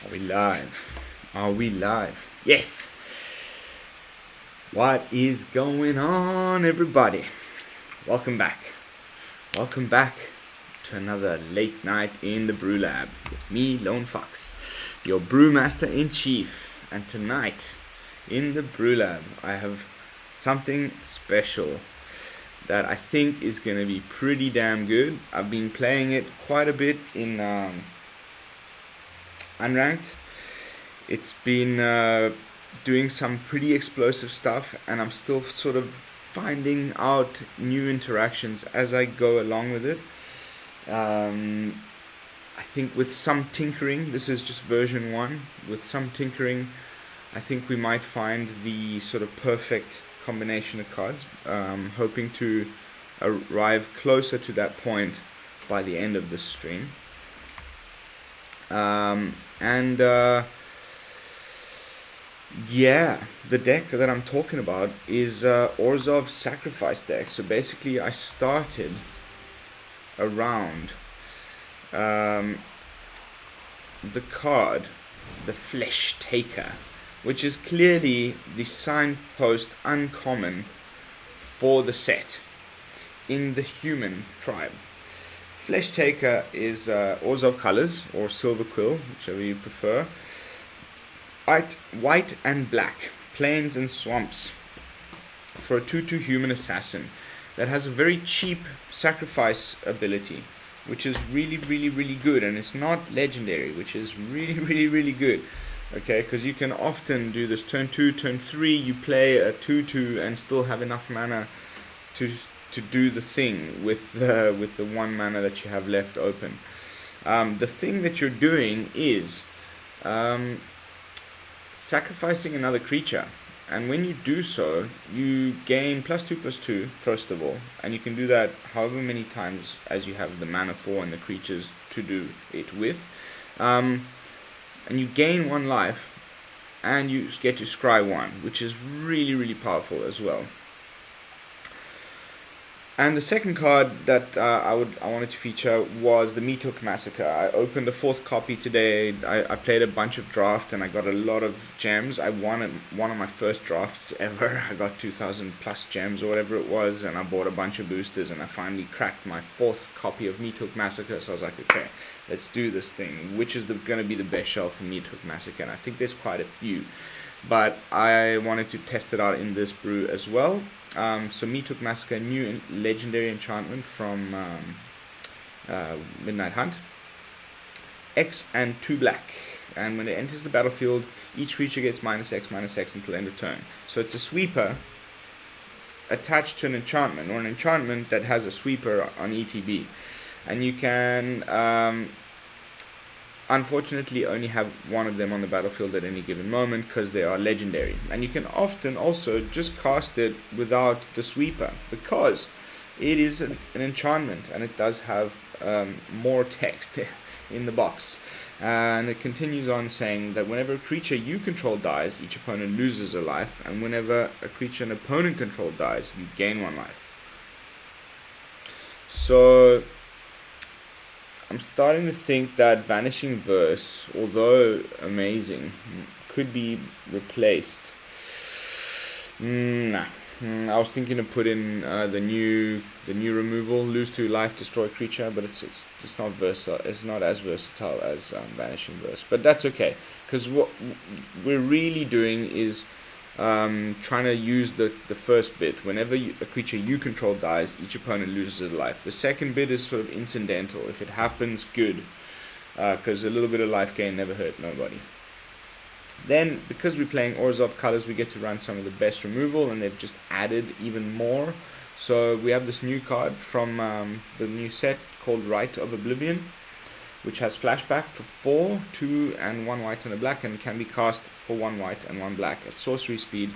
Are we live? Are we live? Yes! What is going on, everybody? Welcome back. Welcome back to another late night in the BrewLab with me, Lone Fox, your Brewmaster-in-Chief. And tonight, in the BrewLab, I have something special that I think is going to be pretty damn good. I've been playing it quite a bit in Unranked. It's been doing some pretty explosive stuff, and I'm still sort of finding out new interactions as I go along with it. I think with some tinkering, this is just version 1, with some tinkering I think we might find the sort of perfect combination of cards. Hoping to arrive closer to that point by the end of this stream. Yeah, the deck that I'm talking about is Orzhov Sacrifice deck. So basically I started around the card, the Fleshtaker, which is clearly the signpost uncommon for the set in the human tribe. Fleshtaker is Orzhov colors, or Silverquill, whichever you prefer. White and black, plains and swamps, for a 2/2 human assassin that has a very cheap sacrifice ability, which is really good, and it's not legendary, which is really good. Okay, because you can often do this turn 2, turn 3, you play a 2/2 and still have enough mana to do the thing with the 1 mana that you have left open. The thing that you're doing is sacrificing another creature, and when you do so, you gain +2/+2 first of all, and you can do that however many times as you have the mana for and the creatures to do it with. And you gain 1 life, and you get to scry 1, which is really powerful as well. And the second card that I wanted to feature was the Meathook Massacre. I opened the 4th copy today. I played a bunch of drafts and I got a lot of gems. I won one of my first drafts ever. I got 2,000 plus gems or whatever it was, and I bought a bunch of boosters, and I finally cracked my 4th copy of Meathook Massacre. So I was like, okay, let's do this thing. Which is going to be the best shell for Meathook Massacre? And I think there's quite a few, but I wanted to test it out in this brew as well. So Meathook Massacre, new legendary enchantment from Midnight Hunt. X and 2 black. And when it enters the battlefield, each creature gets -X until end of turn. So it's a sweeper attached to an enchantment, or an enchantment that has a sweeper on ETB. And you can unfortunately only have 1 of them on the battlefield at any given moment because they are legendary. And you can often also just cast it without the sweeper because it is an enchantment, and it does have more text in the box. And it continues on saying that whenever a creature you control dies, each opponent loses a life, and whenever a creature an opponent controlled dies, you gain 1 life. So I'm starting to think that Vanishing Verse, although amazing, could be replaced. Nah. I was thinking to put in the new removal, lose 2 life, destroy creature, but it's not versatile. It's not as versatile as Vanishing Verse, but that's okay, because what we're really doing is trying to use the first bit. Whenever a creature you control dies, each opponent loses a life. The second bit is sort of incidental. If it happens, good, because a little bit of life gain never hurt nobody. Then, because we're playing Orzhov colors, we get to run some of the best removal, and they've just added even more. So we have this new card from the new set called Rite of Oblivion, which has flashback for 4, 2 and 1 white and a black, and can be cast for 1 white and 1 black at sorcery speed.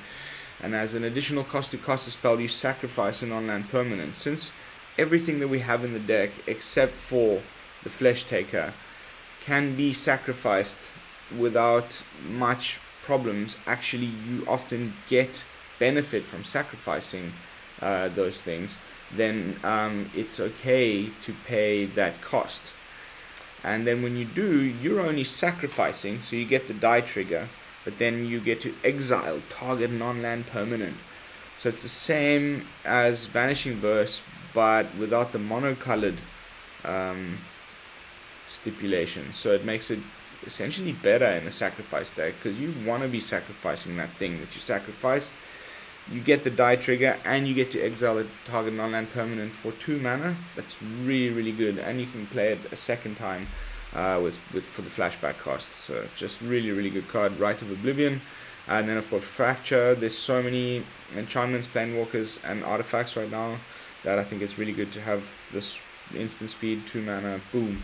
And as an additional cost to cast a spell, you sacrifice an on-land permanent. Since everything that we have in the deck, except for the Fleshtaker, can be sacrificed without much problems, actually you often get benefit from sacrificing those things, then it's okay to pay that cost. And then when you do, you're only sacrificing, so you get the die trigger, but then you get to exile target non-land permanent. So it's the same as Vanishing Verse, but without the monocolored stipulation. So it makes it essentially better in a sacrifice deck, because you want to be sacrificing that thing that you sacrifice. You get the die trigger, and you get to exile a target non-land permanent for 2 mana. That's really, really good, and you can play it a second time for the flashback costs. So just really, really good card. Rite of Oblivion, and then of course Fracture. There's so many enchantments, planewalkers, and artifacts right now that I think it's really good to have this instant speed, 2 mana, boom,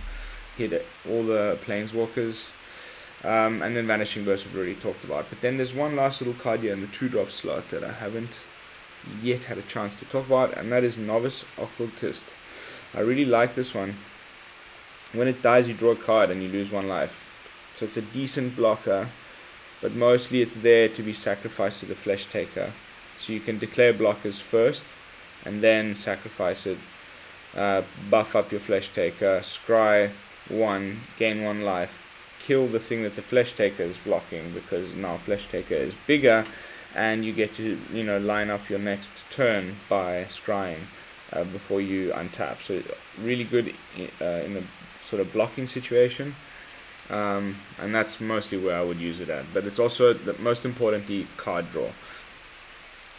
hit all the planeswalkers. And then Vanishing Verse we've already talked about. But then there's one last little card here in the 2-drop slot that I haven't yet had a chance to talk about, and that is Novice Occultist. I really like this one. When it dies, you draw a card and you lose 1 life. So it's a decent blocker, but mostly it's there to be sacrificed to the Fleshtaker. So you can declare blockers first, and then sacrifice it, buff up your Fleshtaker, scry 1, gain 1 life, kill the thing that the Fleshtaker is blocking, because now Fleshtaker is bigger, and you get to line up your next turn by scrying before you untap. So really good in a sort of blocking situation, and that's mostly where I would use it at. But it's also, most importantly, card draw.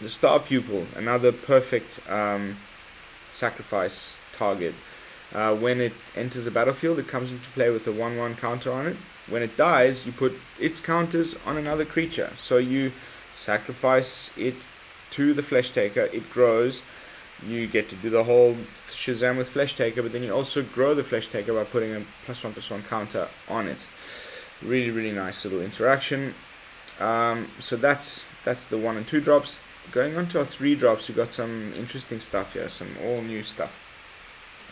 The Star Pupil, another perfect sacrifice target. When it enters a battlefield, it comes into play with a 1/1 counter on it. When it dies, you put its counters on another creature. So you sacrifice it to the Fleshtaker, it grows, you get to do the whole Shazam with Fleshtaker, but then you also grow the Fleshtaker by putting a +1/+1 counter on it. Really, really nice little interaction. So that's the 1 and 2 drops. Going on to our 3 drops, we got some interesting stuff here, some all new stuff.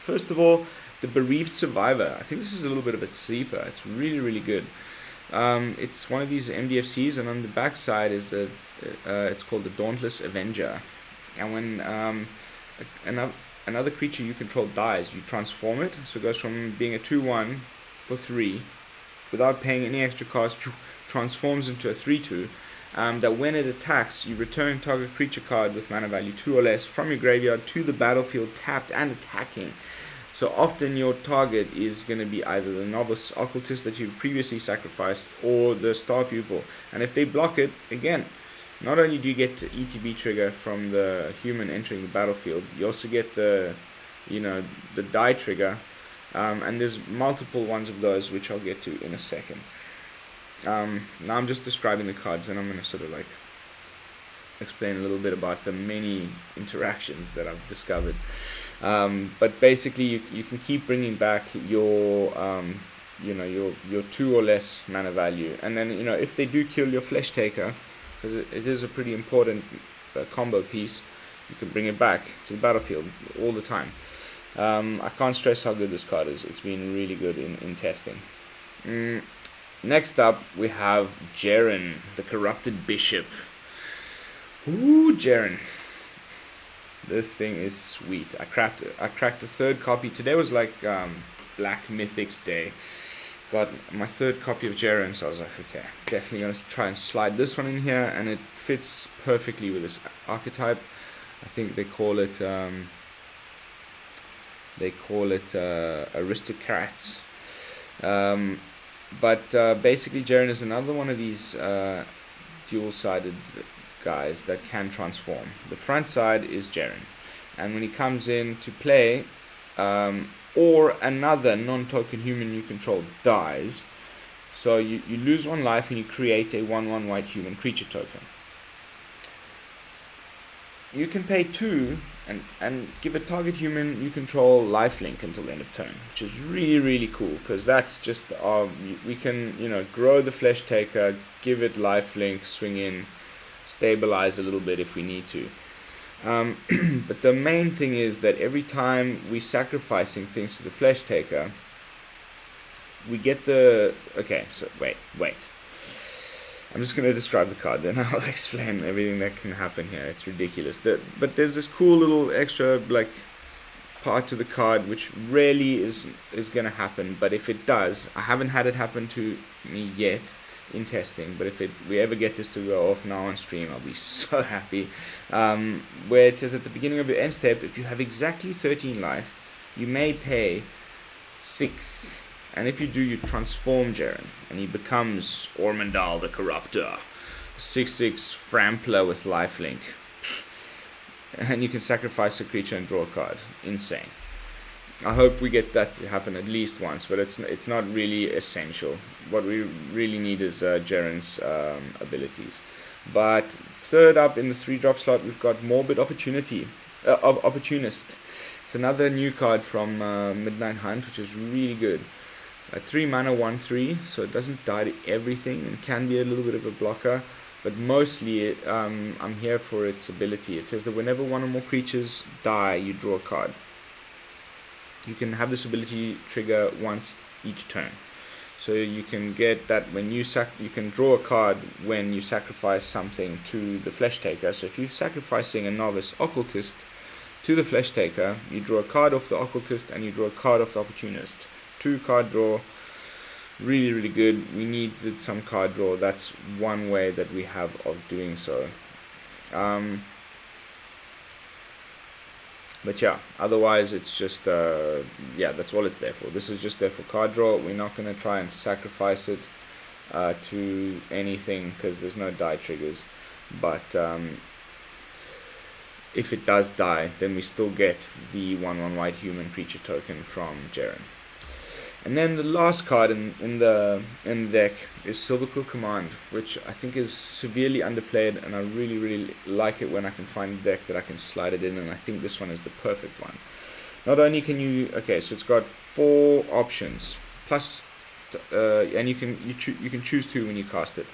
First of all, the Bereaved Survivor. I think this is a little bit of a sleeper. It's really, really good. It's one of these MDFCs, and on the back side is it's called the Dauntless Avenger. And when another creature you control dies, you transform it. So it goes from being a 2/1 for 3, without paying any extra cost, transforms into a 3/2. That when it attacks, you return target creature card with mana value 2 or less from your graveyard to the battlefield tapped and attacking. So often your target is going to be either the Novice Occultist that you've previously sacrificed, or the Star Pupil. And if they block it, again, not only do you get the ETB trigger from the human entering the battlefield, you also get the die trigger, and there's multiple ones of those, which I'll get to in a second. Now I'm just describing the cards, and I'm going to sort of explain a little bit about the many interactions that I've discovered. But basically, you can keep bringing back your 2 or less mana value, and then if they do kill your Fleshtaker, because it is a pretty important combo piece, you can bring it back to the battlefield all the time. I can't stress how good this card is. It's been really good in testing. Next up, we have Jerren, the Corrupted Bishop. Ooh, Jerren. This thing is sweet. I cracked a 3rd copy. Today was Black Mythics Day. Got my 3rd copy of Jerren, so I was like, okay, definitely going to try and slide this one in here, and it fits perfectly with this archetype. I think they call it aristocrats. But basically, Jerren is another one of these dual-sided guys that can transform. The front side is Jerren, and when he comes in to play, or another non-token human you control dies, so you lose 1 life and you create a 1/1 white human creature token. You can pay 2 and give a target human you control lifelink until the end of turn, which is really, really cool, because that's just we can grow the Fleshtaker, give it lifelink, swing in, stabilize a little bit if we need to. But the main thing is that every time we're sacrificing things to the Fleshtaker, we get the... Okay, so wait. I'm just going to describe the card, then I'll explain everything that can happen here. It's ridiculous. But there's this cool little extra, part to the card, which rarely is going to happen, but if it does, I haven't had it happen to me yet in testing, but if we ever get this to go off now on stream, I'll be so happy. Where it says at the beginning of your end step, if you have exactly 13 life, you may pay 6, and if you do, you transform Jerren, and he becomes Ormondal the Corruptor, 6/6 Frampler with lifelink. And you can sacrifice a creature and draw a card. Insane. I hope we get that to happen at least once, but it's not really essential. What we really need is Jerren's abilities. But third up in the 3-drop slot, we've got Morbid Opportunist. It's another new card from Midnight Hunt, which is really good. 3 mana, 1/3, so it doesn't die to everything and can be a little bit of a blocker. But mostly, I'm here for its ability. It says that whenever one or more creatures die, you draw a card. You can have this ability trigger once each turn. So you can get that when you can draw a card when you sacrifice something to the Fleshtaker. So if you're sacrificing a Novice Occultist to the Fleshtaker, you draw a card off the Occultist and you draw a card off the Opportunist. 2-card draw. Really, really good. We needed some card draw. That's one way that we have of doing so. But yeah, otherwise it's just, that's all it's there for. This is just there for card draw. We're not going to try and sacrifice it to anything because there's no die triggers. But if it does die, then we still get the 1/1 white human creature token from Jerren. And then the last card in the deck is Silverquill Command, which I think is severely underplayed, and I really, really like it when I can find a deck that I can slide it in, and I think this one is the perfect one. Not only can you, so it's got 4 options, plus, and you can choose 2 when you cast it.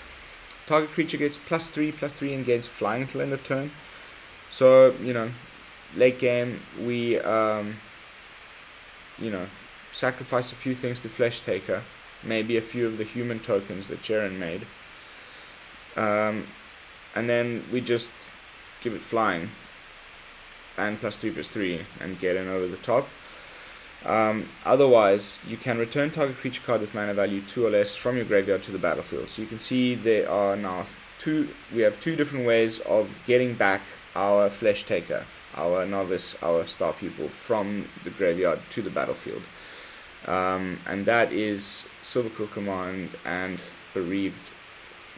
Target creature gets +3/+3 and gains flying until end of turn. So, late game, we, sacrifice a few things to Fleshtaker, maybe a few of the human tokens that Jerren made, and then we just give it flying and +3/+3 and get in over the top. Otherwise, you can return target creature card with mana value 2 or less from your graveyard to the battlefield. So you can see there are now we have 2 different ways of getting back our Fleshtaker, our Novice, our Star Pupil from the graveyard to the battlefield. And that is Silverquill Command and Bereaved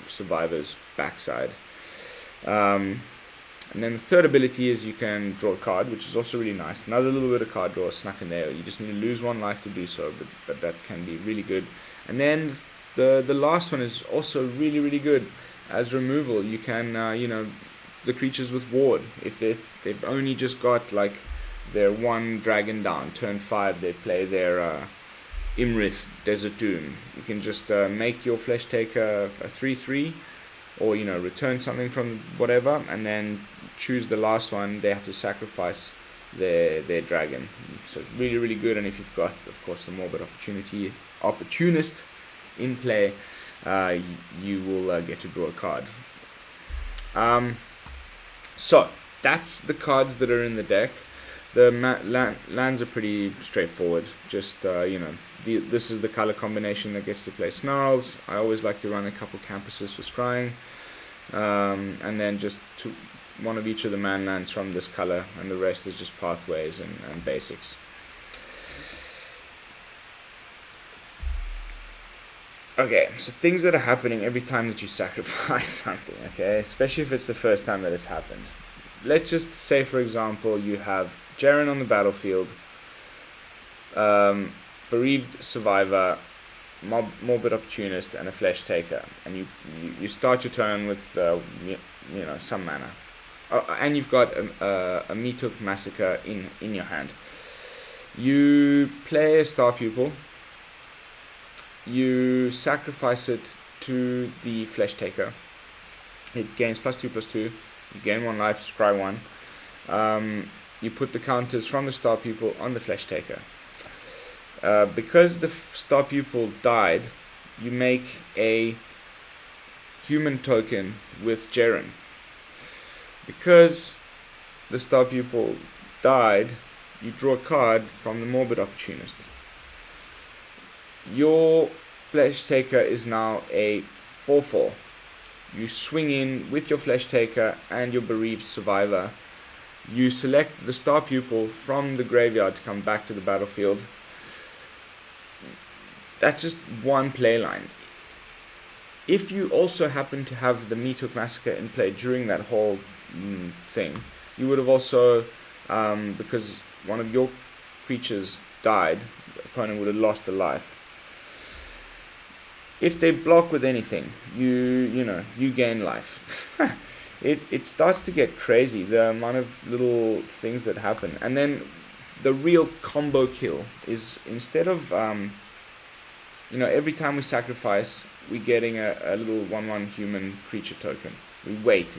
Survivor's backside. And then the third ability is you can draw a card, which is also really nice. Another little bit of card draw snuck in there. You just need to lose 1 life to do so, but that can be really good. And then the last one is also really, really good as removal. You can, the creatures with ward, if they've only just got like their 1 dragon down, turn 5 they play their Imrith Desert Doom. You can just make your Fleshtaker a 3/3, or return something from whatever, and then choose the last one. They have to sacrifice their dragon. So really, really good. And if you've got, of course, the Morbid Opportunist in play, you will get to draw a card. So that's the cards that are in the deck. The lands are pretty straightforward. Just this is the color combination that gets to play Snarls. I always like to run a couple campuses for scrying, and then just 1 of each of the man lands from this color, and the rest is just pathways and basics. Okay, so things that are happening every time that you sacrifice something, okay? Especially if it's the first time that it's happened. Let's just say, for example, you have Jerren on the battlefield, Bereaved Survivor, Morbid Opportunist, and a Fleshtaker, and you start your turn with some mana, and you've got a Meathook Massacre in your hand. You play a Star Pupil. You sacrifice it to the Fleshtaker. It gains +2/+2. You gain 1 life, scry 1. You put the counters from the Star Pupil on the Fleshtaker. Because the Star Pupil died, you make a human token with Jerren. Because the Star Pupil died, you draw a card from the Morbid Opportunist. Your Fleshtaker is now a 4/4. You swing in with your Fleshtaker and your Bereaved Survivor. You select the Star Pupil from the graveyard to come back to the battlefield. That's just one playline. If you also happen to have the Meathook Massacre in play during that whole thing, you would have also, because one of your creatures died, the opponent would have lost a life. If they block with anything, you gain life. It starts to get crazy, the amount of little things that happen. And then the real combo kill is, instead of every time we sacrifice, we're getting a little 1/1 human creature token. We wait.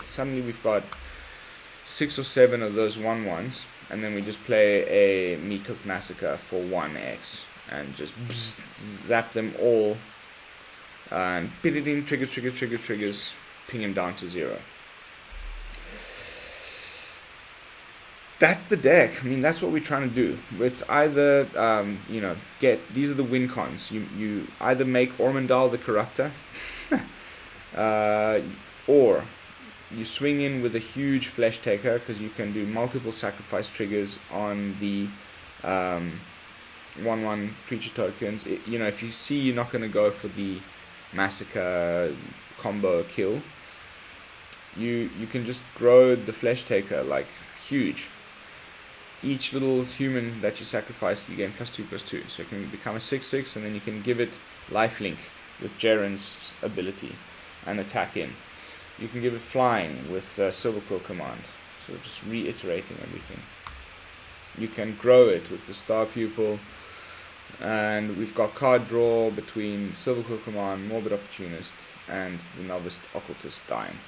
Suddenly we've got 6 or 7 of those 1/1s, and then we just play a Meathook Massacre for 1x and just zap them all, and triggers, ping him down to 0. That's the deck. I mean, that's what we're trying to do. It's either, these are the win cons. You either make Ormondal the Corruptor, or you swing in with a huge Fleshtaker, because you can do multiple sacrifice triggers on the 1/1 creature tokens. If you see you're not going to go for the Massacre combo kill, you can just grow the Fleshtaker like huge. Each little human that you sacrifice, you gain +2/+2. So it can become a 6/6, and then you can give it lifelink with Jerren's ability and attack in. You can give it flying with Silverquill Command, so just reiterating everything. You can grow it with the Star Pupil, and we've got card draw between Silverquill Command, Morbid Opportunist, and the Novice Occultist dying.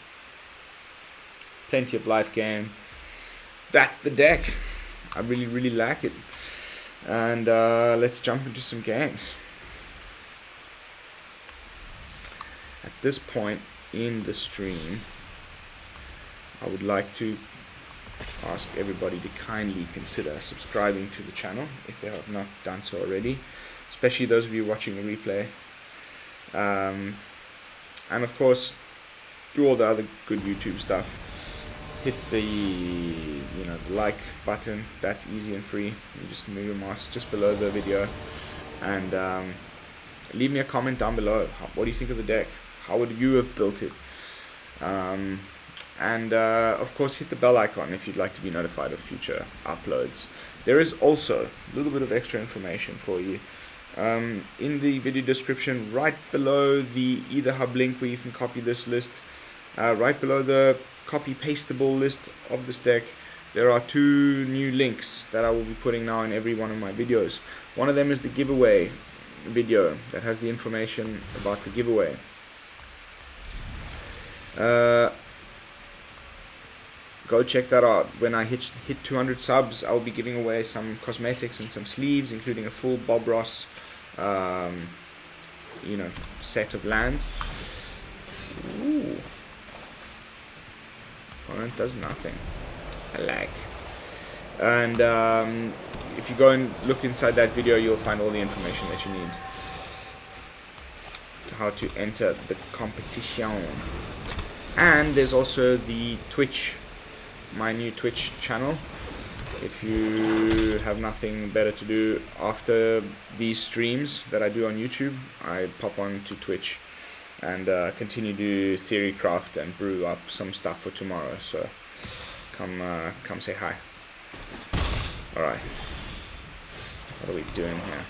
Plenty of life gain. That's the deck. I really, really like it. And let's jump into some games. At this point in the stream, I would like to ask everybody to kindly consider subscribing to the channel if they have not done so already, especially those of you watching the replay. And of course, do all the other good YouTube stuff. Hit the the like button. That's easy and free. You just move your mouse just below the video, and leave me a comment down below. What do you think of the deck? How would you have built it? And of course, hit the bell icon if you'd like to be notified of future uploads. There is also a little bit of extra information for you in the video description, right below the Ether Hub link where you can copy this list. Right below the copy pastable list of this deck, there are 2 new links that I will be putting now in every one of my videos. One of them is the giveaway video that has the information about the giveaway. Go check that out. When I hit 200 subs, I'll be giving away some cosmetics and some sleeves, including a full Bob Ross set of lands. Ooh. Opponent does nothing. I like. And if you go and look inside that video, you'll find all the information that you need. How to enter the competition. And there's also the Twitch, my new Twitch channel. If you have nothing better to do after these streams that I do on YouTube, I pop on to Twitch and continue to do theory craft and brew up some stuff for tomorrow. So come say hi. Alright, what are we doing here?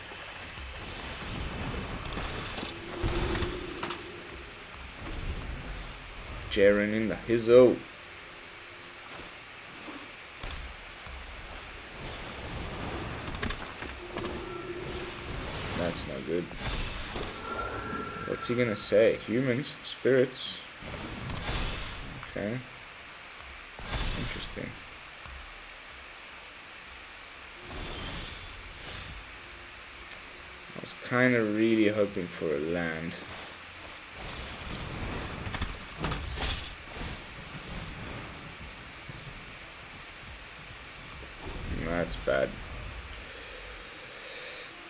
Jerren in the hizzo. That's no good. What's he gonna say? Humans? Spirits? Okay. Interesting. I was kind of really hoping for a land. That's bad.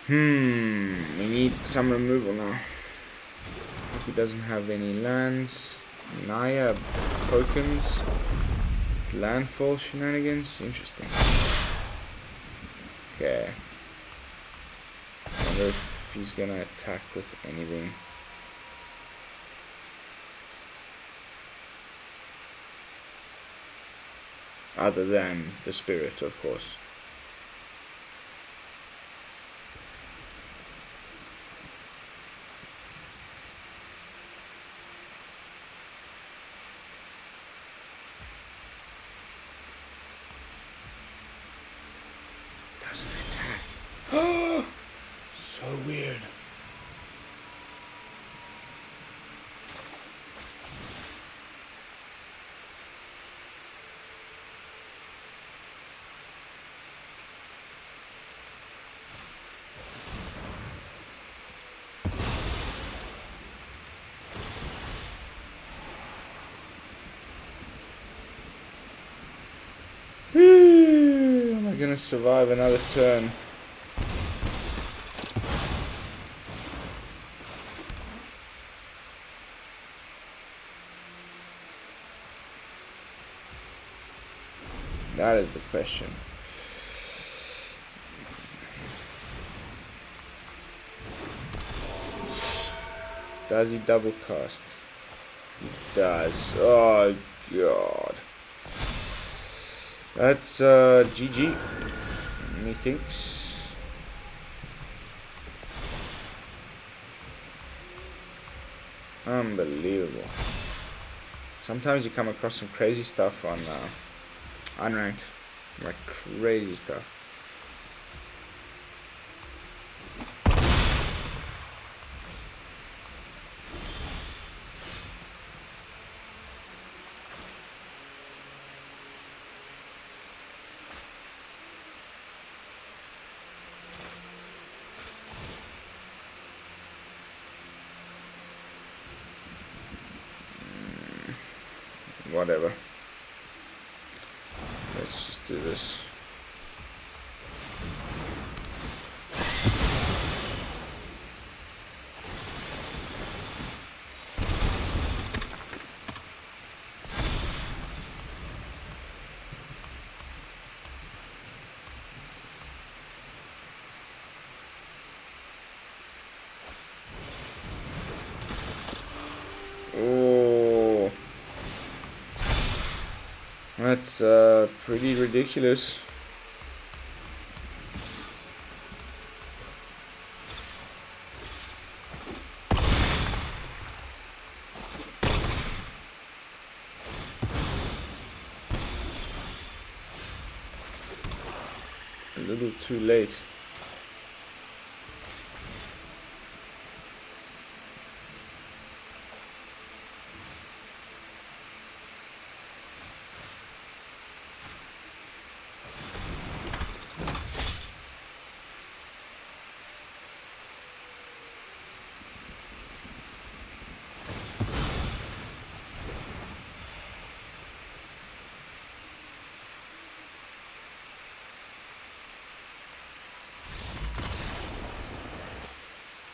We need some removal now. Hope he doesn't have any lands. Naya tokens. Landfall shenanigans. Interesting. Okay. I wonder if he's gonna attack with anything. Other than the spirit, of course. Doesn't attack. Oh, so weird. Am I gonna survive another turn? That is the question. Does he double cast? He does. Oh god. That's GG. Methinks. Unbelievable. Sometimes you come across some crazy stuff on unranked, like crazy stuff. Whatever. Let's just do this. Oh. That's pretty ridiculous. A little too late.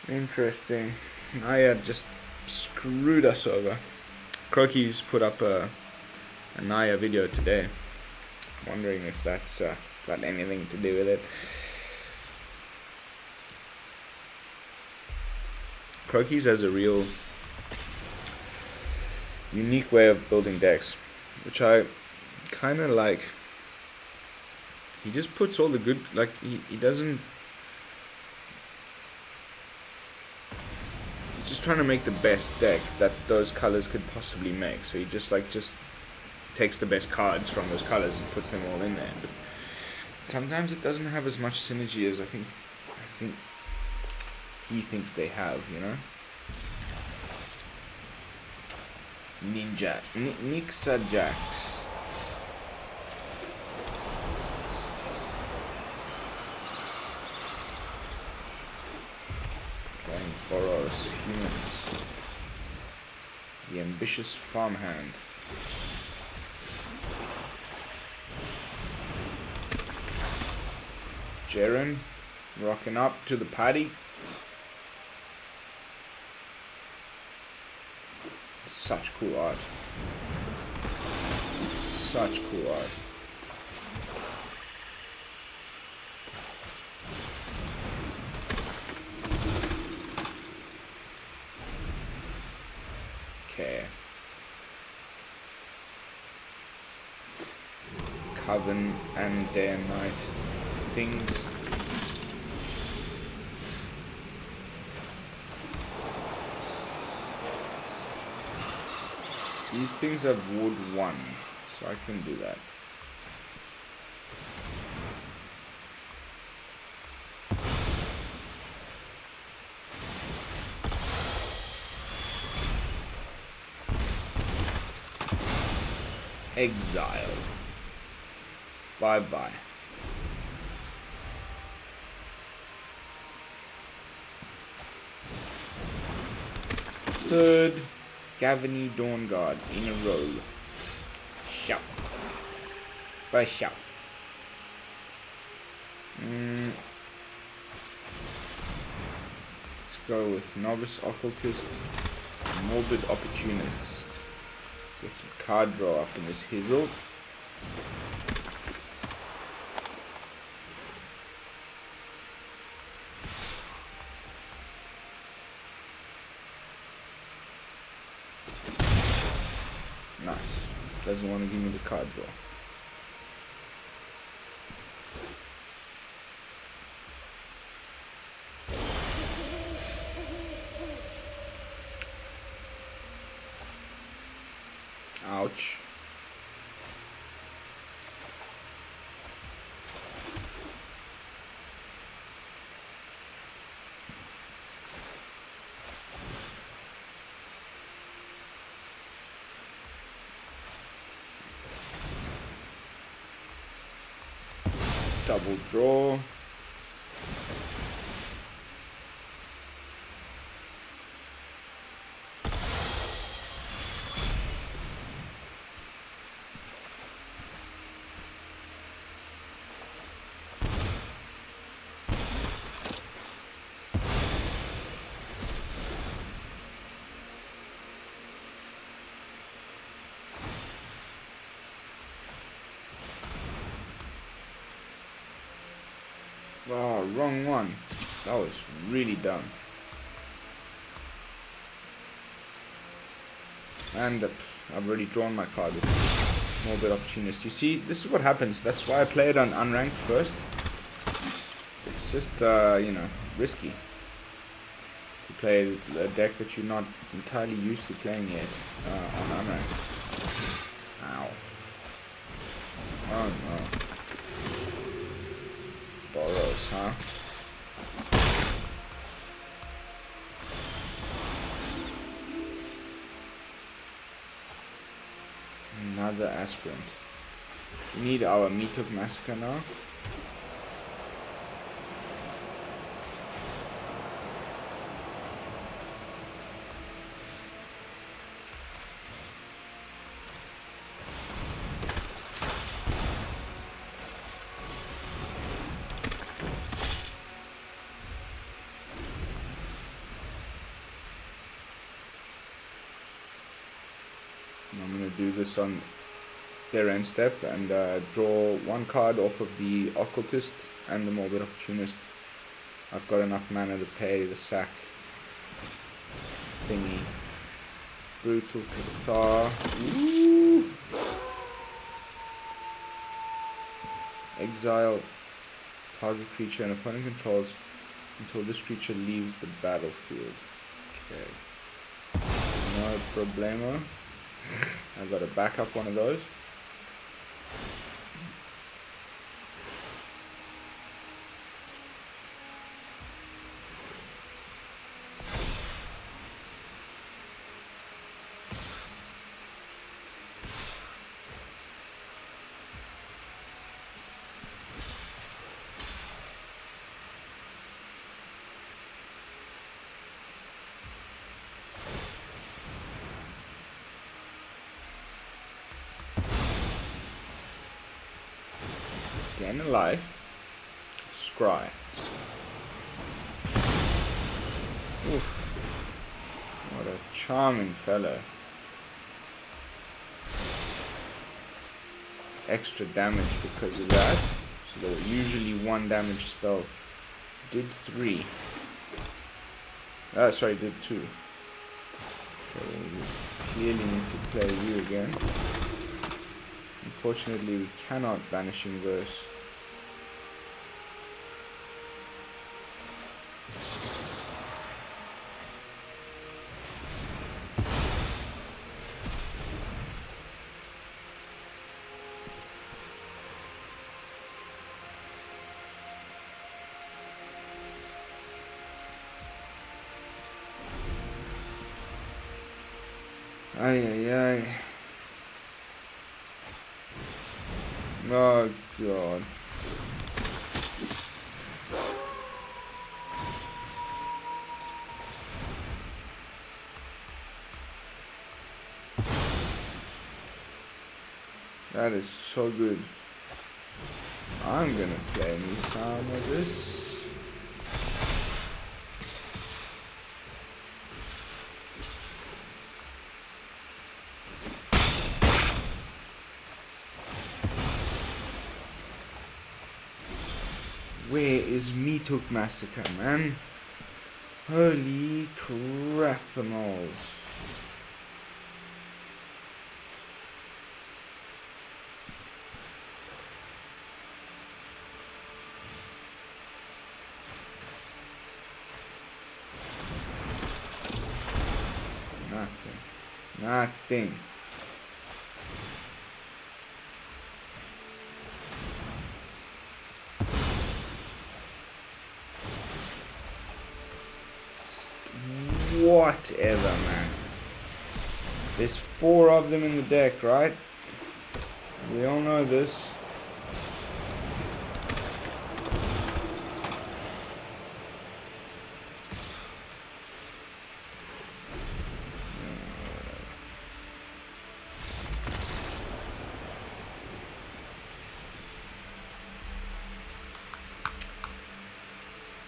Interesting. I just screwed us over. Croaky's put up a Naya video today. Wondering if that's got anything to do with it. Croaky's has a real unique way of building decks, which I kind of like. He just puts all the good, like he doesn't. Just trying to make the best deck that those colors could possibly make. So he just takes the best cards from those colors and puts them all in there. But sometimes it doesn't have as much synergy as I think he thinks they have, you know. Ninja Nixa Jax. Boros Humans. The Ambitious Farmhand. Jerren rocking up to the party. Such cool art. Such cool art. Okay. Coven and day and night things. These things have wood 1, so I can do that. Exile. Bye bye. Third Gavany Dawnguard in a row. Shout. First shout. Let's go with Novice Occultist, Morbid Opportunist. Get some card draw up in this hizzle. Nice. Doesn't want to give me the card draw. Ouch. Double draw. Wow, wrong one. That was really dumb. And I've already drawn my card with Morbid Opportunist. You see, this is what happens. That's why I play it on unranked first. It's just, you know, risky. If you play a deck that you're not entirely used to playing yet on unranked. Ow. Oh no. Borrows, huh? Another aspirant. We need our Meathook Massacre now. I'm going to do this on their end step and draw one card off of the Occultist and the Morbid Opportunist. I've got enough mana to pay the sack thingy. Brutal Cathar. Ooh. Exile target creature and opponent controls until this creature leaves the battlefield. Okay. No problemo. I've got to back up one of those. Again alive. scry. Oof. What a charming fellow. Extra damage because of that. So they were usually 1 damage spell. Did 3. Sorry, did 2. Okay, we clearly need to play you again. Unfortunately, we cannot Vanishing Verse. Ay. Oh god. That is so good. I'm gonna play me some of this. Where is Meathook Massacre, man? Holy crap-a-moles. Nothing. Whatever, man. There's 4 of them in the deck, right? We all know this.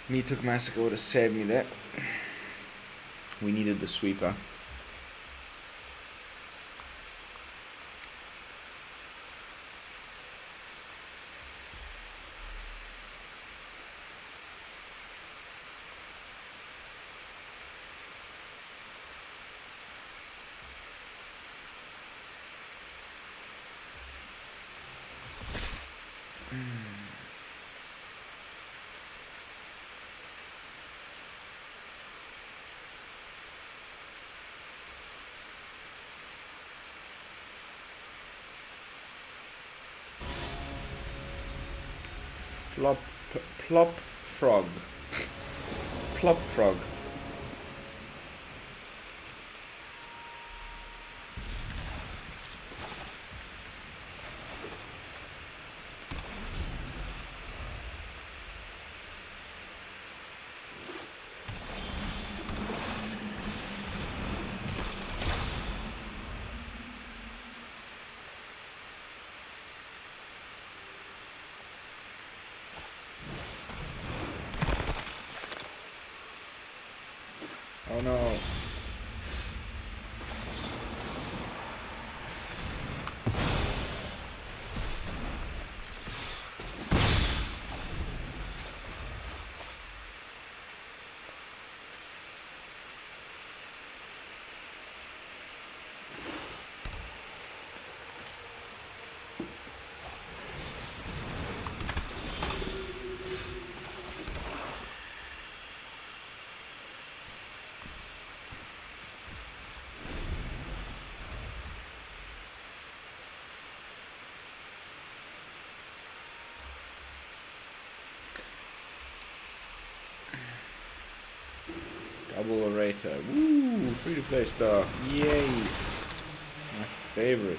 Meathook Massacre would have saved me there. We needed the sweeper. Plop frog. Plop frog. Oh no. Double orator. Woo! Free to play stuff. Yay! My favorite.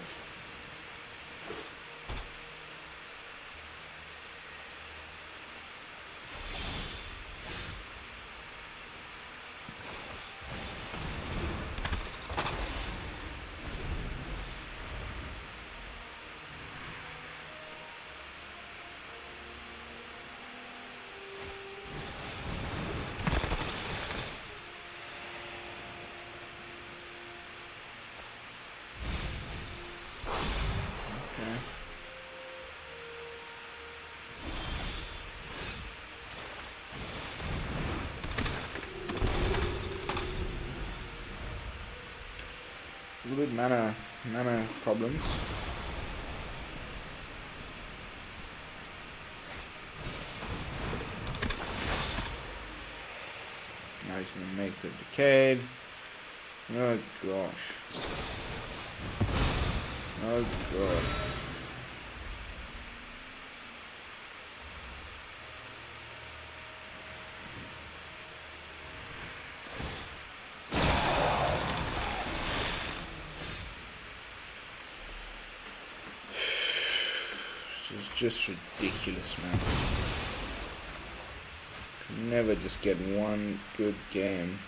little bit mana problems. Now he's gonna make the Decayed. Oh gosh. Oh god. This is just ridiculous, man. Can never just get one good game.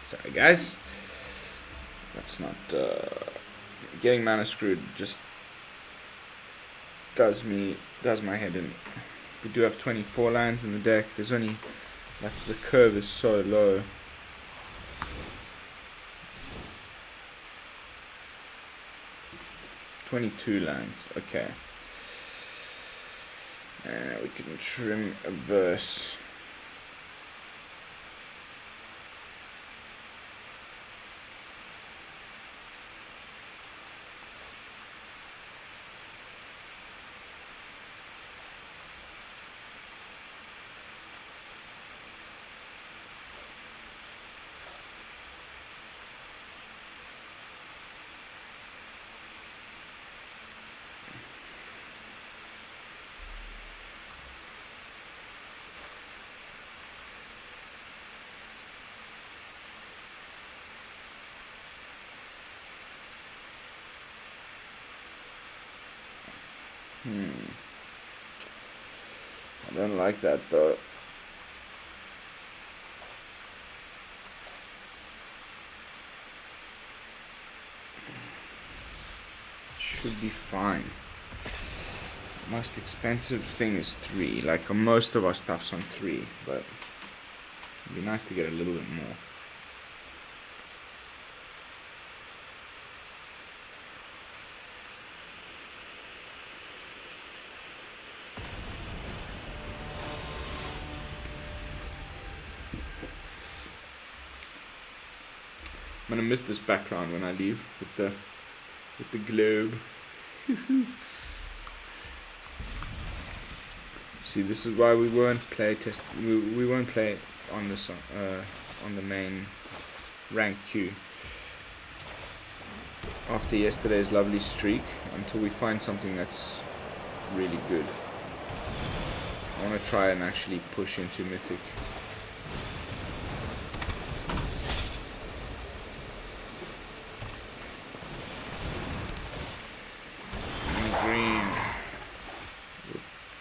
Sorry guys, that's not getting mana screwed. Just does my head in. We do have 24 lands in the deck. There's only, like, the curve is so low. $22 lands. Okay. We can trim a verse. I don't like that though. Should be fine. Most expensive thing is 3. Like, most of our stuff's on 3, but it'd be nice to get a little bit more. I'm gonna miss this background when I leave with the globe. See, this is why we won't play we won't play on this on the main rank queue after yesterday's lovely streak until we find something that's really good. I want to try and actually push into Mythic.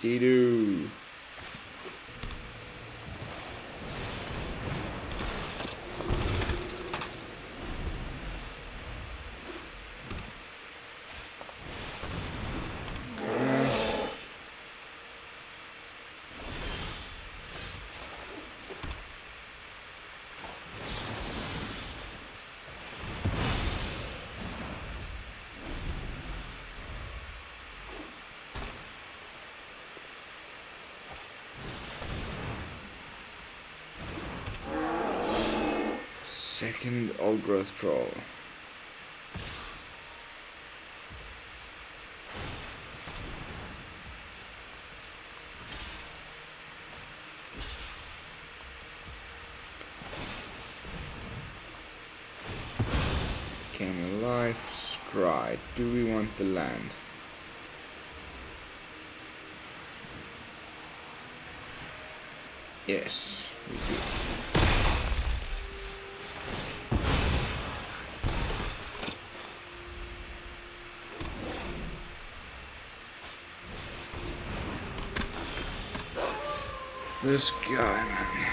Dee-doo. Second old growth troll. Came alive, scry. Do we want the land? Yes, we do. This guy, man.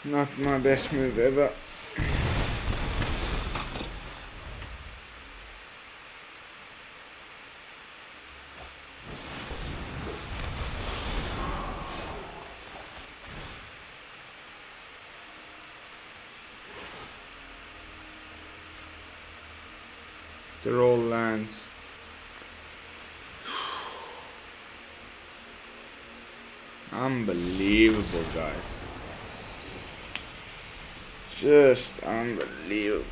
Not my best move ever. They're all lands. Unbelievable, guys. Just unbelievable.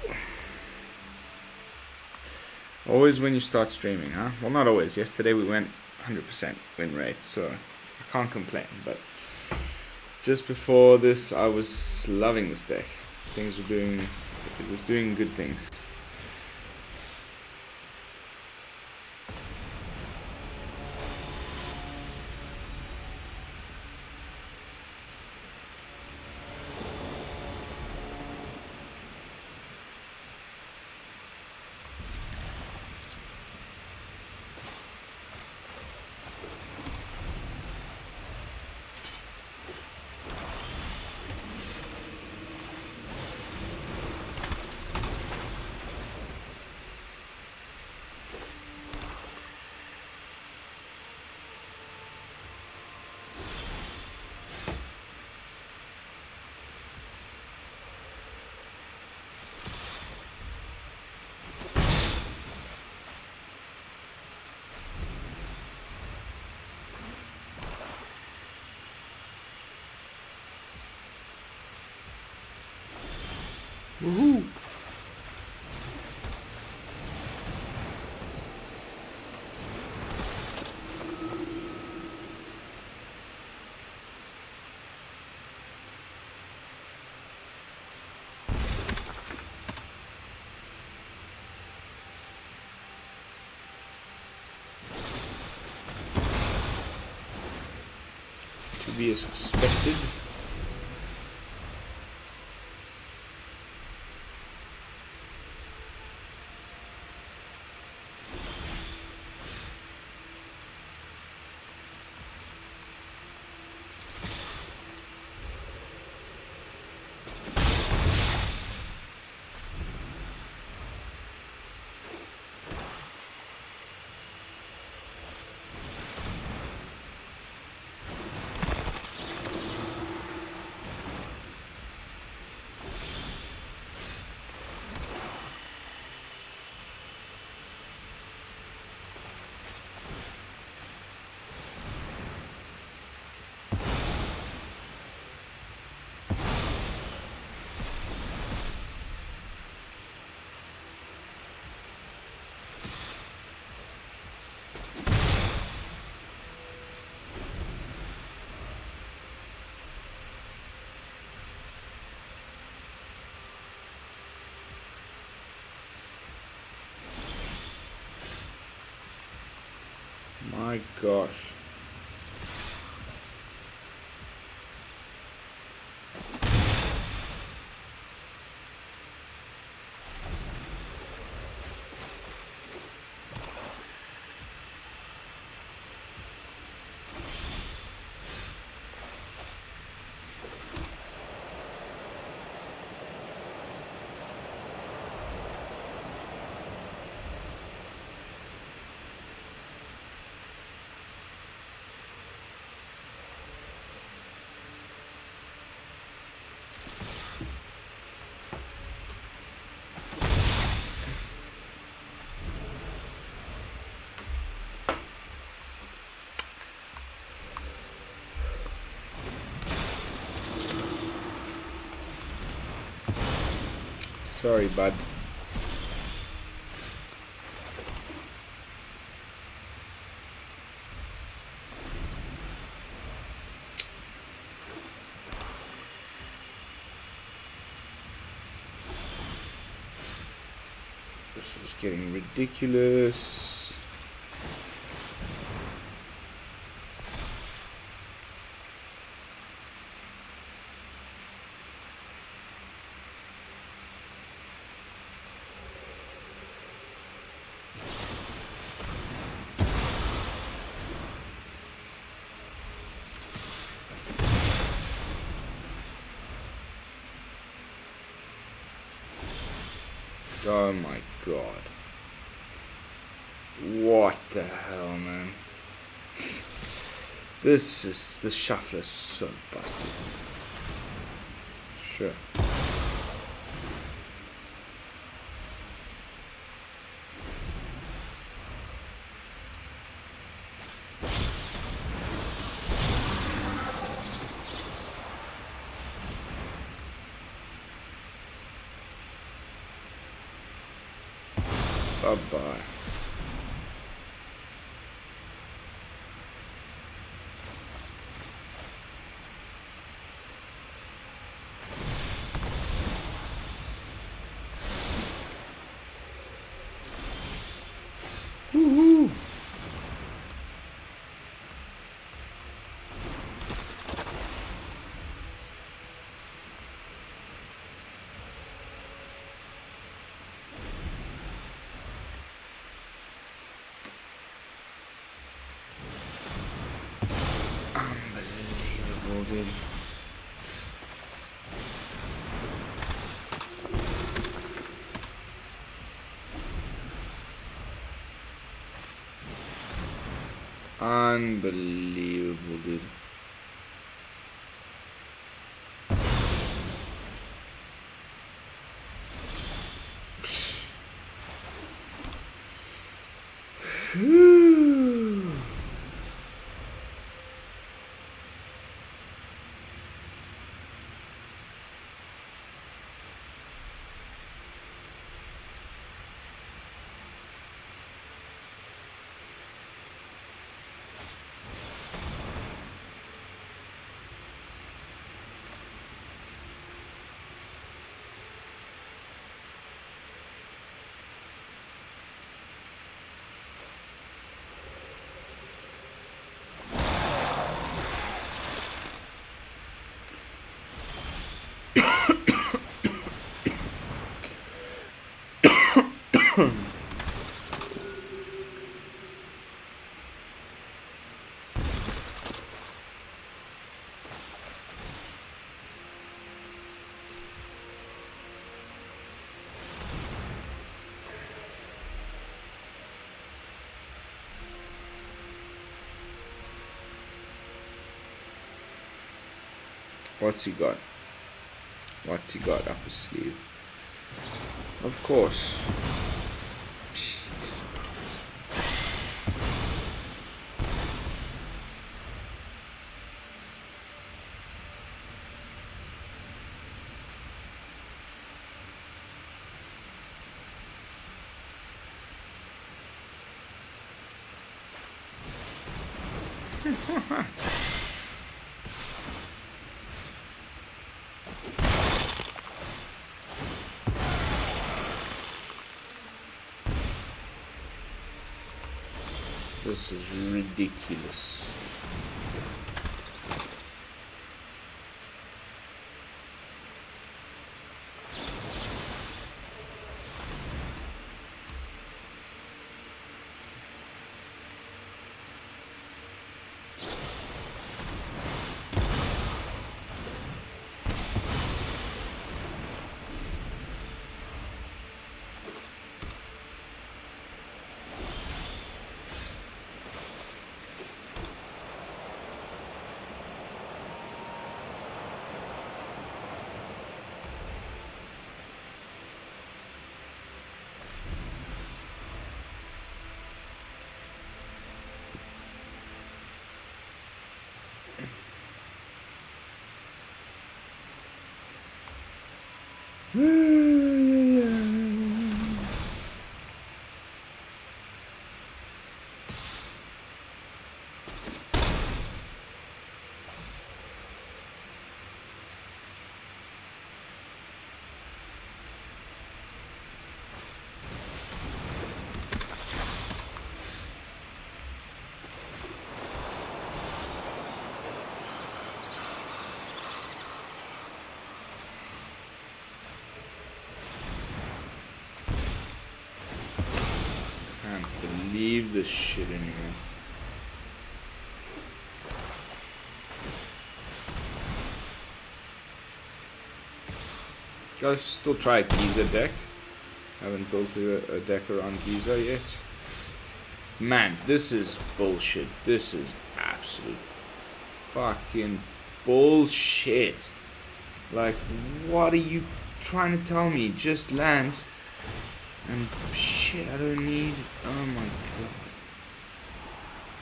Always when you start streaming, huh? Well, not always. Yesterday we went 100% win rate, so I can't complain. But just before this, I was loving this deck. It was doing good things. Woohoo! To be as expected. My gosh. Sorry, bud. This is getting ridiculous. Oh my god. What the hell, man? This shuffle is so busted. Sure. Bye-bye. Woohoo! Unbelievable, dude. Unbelievable, dude. Whew. What's he got? What's he got up his sleeve? Of course. This is ridiculous. Believe this shit anymore. Gotta still try a teaser deck. Haven't built a deck around Giza yet. Man, this is bullshit. This is absolute fucking bullshit. Like, what are you trying to tell me? Just land. And shit, I don't need... Oh my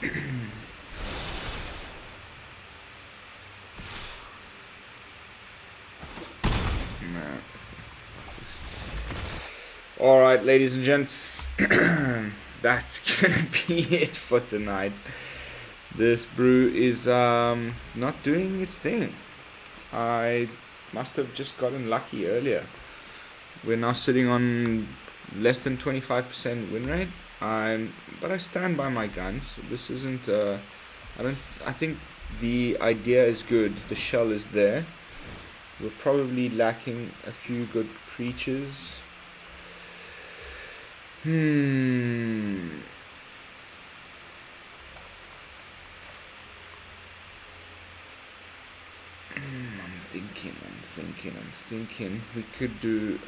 god. Man. Alright, ladies and gents. That's gonna be it for tonight. This brew is not doing its thing. I must have just gotten lucky earlier. We're now sitting on less than 25% win rate. But I stand by my guns. This isn't I think the idea is good. The shell is there. We're probably lacking a few good creatures. I'm thinking we could do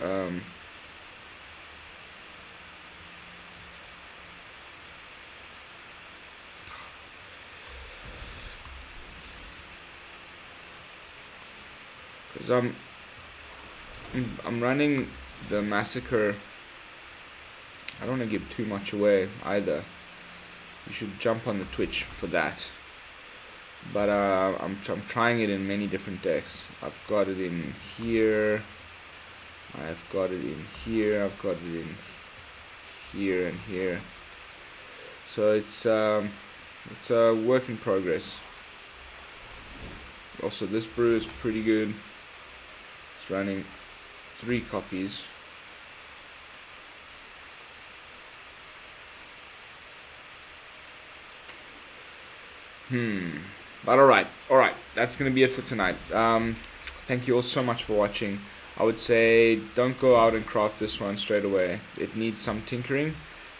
because I'm running the Massacre. I don't want to give too much away either. You should jump on the Twitch for that. But I'm trying it in many different decks. I've got it in here. I've got it in here. I've got it in here and here. So it's a work in progress. Also, this brew is pretty good. It's running 3 copies. But alright, that's gonna be it for tonight. Thank you all so much for watching. I would say don't go out and craft this one straight away. It needs some tinkering,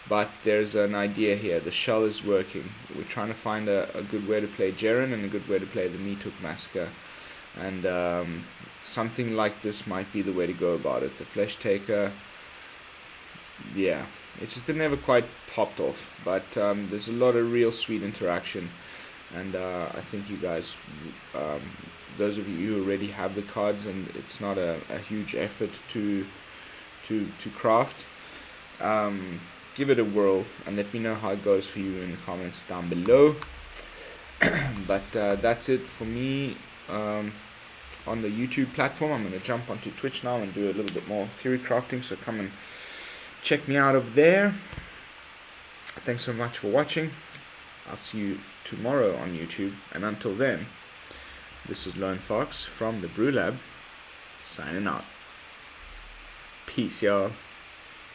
but there's an idea here. The shell is working. We're trying to find a good way to play Jerren and a good way to play the Meathook Massacre. And something like this might be the way to go about it. The Fleshtaker, yeah, it just never quite popped off. But there's a lot of real sweet interaction. And I think you guys, those of you who already have the cards, and it's not a huge effort to craft, give it a whirl and let me know how it goes for you in the comments down below. But that's it for me on the YouTube platform. I'm going to jump onto Twitch now and do a little bit more theory crafting, so come and check me out over there. Thanks so much for watching. I'll see you tomorrow on YouTube, and until then, this is Lone Fox from the BrewLab, signing out. Peace, y'all.